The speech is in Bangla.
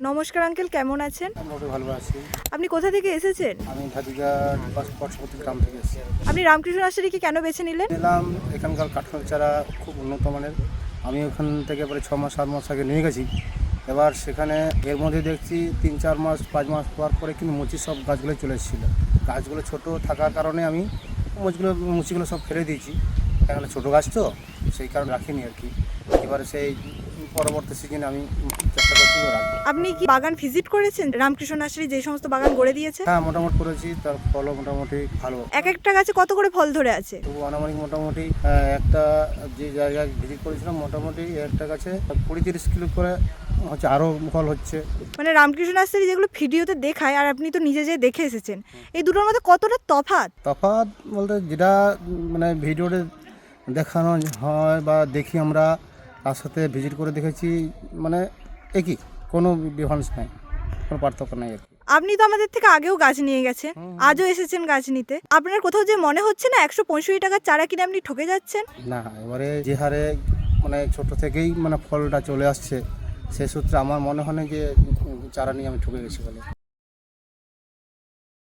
নমস্কার আঙ্কেল, কেমন আছেন? মোটামুটি ভালো আছি। আপনি কোথা থেকে এসেছেন? আমি ধাদিকা পার্শ্ববর্তী গ্রাম থেকে এসেছি। আপনি রামকৃষ্ণ নার্সারিকে কেন বেছে নিলেন? এলাম এখানকার কাঁঠাল চারা খুব উন্নত মানের। আমি ওখান থেকে প্রায় 6 মাস 7 মাস আগে নিয়ে গেছি। এবার সেখানে এর মধ্যে দেখছি 3-4 মাস 5 মাস হওয়ার পরে কিন্তু মুচি সব গাছগুলো চলে এসেছিলো। গাছগুলো ছোট থাকার কারণে আমি মুচিগুলো সব ফেলে দিয়েছি। এখানে ছোটো গাছ তো সেই কারণে রাখিনি আর কি। এবারে সেই পরবর্তী সিজনে আমি চেষ্টা করছি রাখবো। আপনি কি বাগান ভিজিট করেছেন? রামকৃষ্ণ নার্সারি যে সমস্ত বাগান গড়ে দিয়েছে, হ্যাঁ, মোটামুটি করেছি। তার ফলও মোটামুটি ভালো। এক একটা গাছে কত করে ফল ধরে আছে? তবু আনুমানিক মোটামুটি একটা যে জায়গায় ভিজিট করেছিলাম মোটামুটি একটা গাছে 20-30 কিলো করে হচ্ছে, আরও ফল হচ্ছে। মানে রামকৃষ্ণ নার্সারি যেগুলো ভিডিওতে দেখায় আর আপনি তো নিজে যেয়ে দেখে এসেছেন, এই দুটোর মধ্যে কতটা তফাৎ? তফাৎ বলতে যেটা মানে ভিডিওতে দেখানো হয় বা দেখি আমরা, তার সাথে ভিজিট করে দেখেছি, মানে একই, কোনো ডিফারেন্স নাই, কোনো পার্থক্য নাই আর কি। আপনি তো আমাদের থেকে আগেও গাছ নিয়ে গেছেন, আজও এসেছেন গাছ নিতে। আপনার কোথাও যে মনে হচ্ছে না 165 টাকার চারা কিনে আপনি ঠকে যাচ্ছেন? না, এবারে যে হারে মানে ছোট থেকেই মানে ফলটা চলে আসছে, সে সূত্রে আমার মনে হয় না যে চারা নিয়ে আমি ঠকে গেছি বলে।